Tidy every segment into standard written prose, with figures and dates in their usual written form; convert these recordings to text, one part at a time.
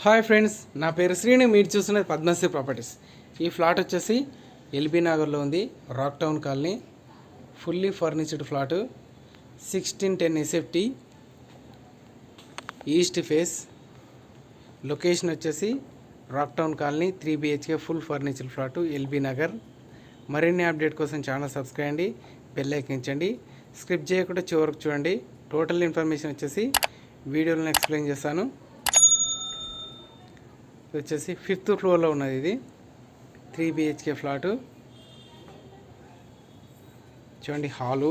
Hi friends, నా పేరు శ్రీని. మీరు చూస్తున్నది పద్మశ్రీ ప్రాపర్టీస్. ఈ ఫ్లాట్ వచ్చేసి ఎల్బీ నగర్లో ఉంది, Rock Town Colony. Fully furnished flat, 1610 SFT, east face. Location వచ్చేసి Rock Town Colony, 3 BHK full furniture flat, LB Nagar. మరిన్ని అప్డేట్ కోసం ఛానల్ సబ్స్క్రైబ్ చేయండి, బెల్ ఎక్కించండి. స్క్రిప్ట్ చేయకుండా చివరకు చూడండి. టోటల్ ఇన్ఫర్మేషన్ వచ్చేసి వీడియోలో ఎక్స్ప్లెయిన్ చేస్తాను. వచ్చేసి 5th ఫ్లోర్లో ఉన్నది. ఇది 3 BHK ఫ్లాటు. చూడండి హాలు.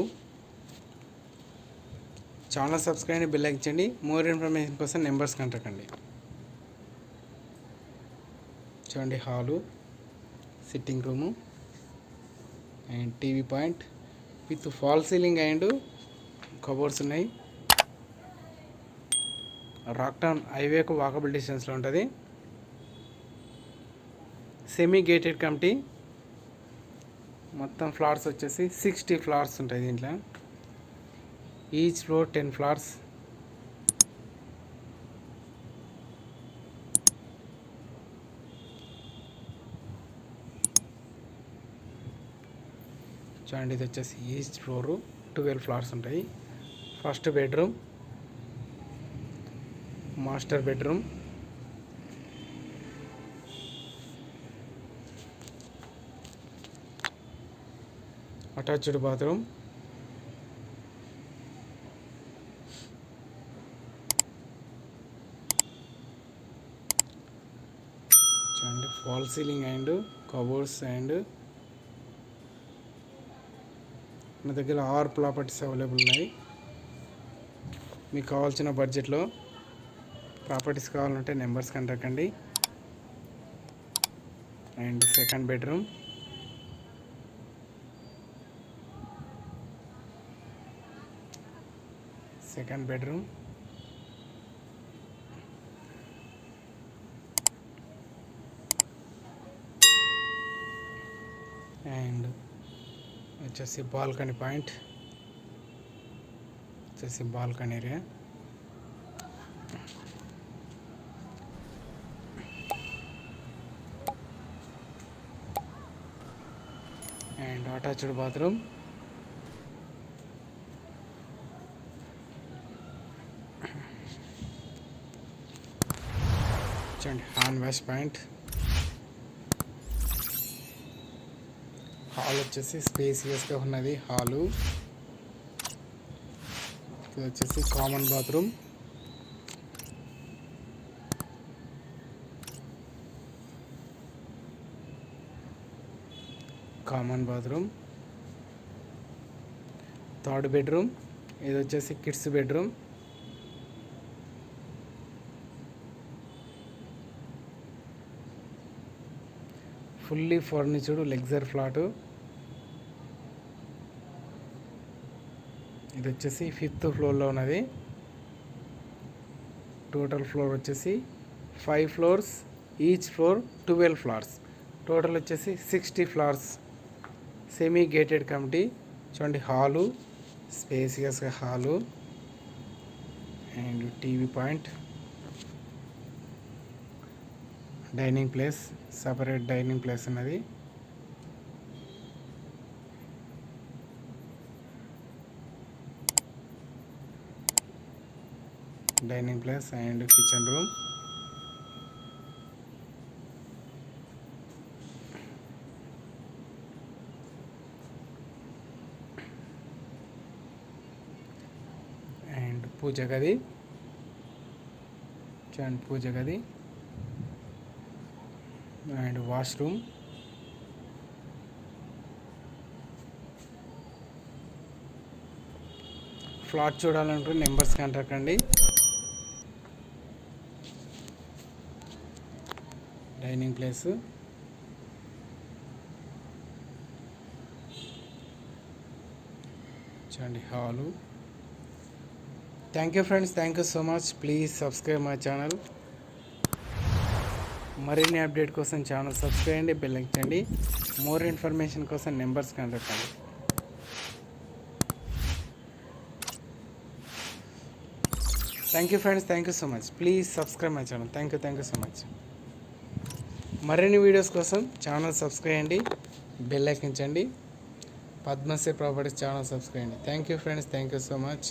ఛానల్ సబ్స్క్రైబ్, బెల్ ఎక్కించండి. మోర్ ఇన్ఫర్మేషన్ కోసం నెంబర్స్ కాంటాక్ట్ అండి. చూడండి hall, sitting room and TV point with fall ceiling and cupboards ఉన్నాయి. రాక్ టౌన్ హైవేకు వాకబుల్ డిస్టెన్స్లో ఉంటుంది. Semi gated committee. మొత్తం ఫ్లాట్స్ వచ్చేసి 60 ఫ్లాట్స్ ఉంటాయి దీంట్లో. Each floor 10 flats. చూడండి, ఇది వచ్చేసి ఈచ్ ఫ్లోరు 12 ఫ్లాట్స్ ఉంటాయి. First bedroom, master bedroom, attached bathroom, చూడండి fall ceiling and cupboards. And మన దగ్గర 6 ప్రాపర్టీస్ అవైలబుల్ ఉన్నాయి. మీకు కావాల్సిన బడ్జెట్లో ప్రాపర్టీస్ కావాలంటే నెంబర్స్ కాంటాక్ట్ అండి. అండ్ సెకండ్ బెడ్రూమ్, అండ్ వచ్చేసి బాల్కనీ పాయింట్, వచ్చేసి balcony area. And attached bathroom. చూడండి హ్యాండ్ వాష్ పాయింట్. హాల్ వచ్చేసి స్పేసియస్గా ఉన్నది హాలు. ఇది వచ్చేసి కామన్ బాత్రూమ్. Third bedroom. ఇది వచ్చేసి kids bedroom. Fully furnished luxury flat. ఇది వచ్చేసి 5th ఫ్లోర్లో ఉన్నది. టోటల్ ఫ్లోర్ వచ్చేసి 5 floors, each floor 12 flats. Total వచ్చేసి 60 ఫ్లాట్స్. Semi gated committee. చూడండి హాలు, స్పేసియస్గా hall and TV point, dining place, separate dining place ఉన్నది. Dining place and kitchen room. And puja గది. చూడండి పూజ గది అండ్ వాష్రూమ్. ఫ్లాట్ చూడాలనుకుంటే నెంబర్స్ కాంటాక్ట్ అండి. డైనింగ్ ప్లేస్, చూడండి hall. Thank you friends, thank you so much. Please subscribe my channel. మరిన్ని update కోసం channel subscribe చేయండి, బెల్ ఎక్కించండి. మోర్ ఇన్ఫర్మేషన్ కోసం నెంబర్స్ కాంటాక్ట్ అండి. Thank you friends, thank you so much. Please subscribe my channel. Thank you so much. మరిన్ని videos కోసం channel subscribe చేయండి, bell ఐకించండి. పద్మశ్రీ ప్రాపర్టీస్ ఛానల్ సబ్స్క్రైబ్ చేయండి. Thank you friends, thank you so much.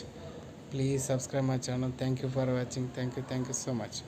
Please subscribe my channel. Thank you for watching. Thank you so much.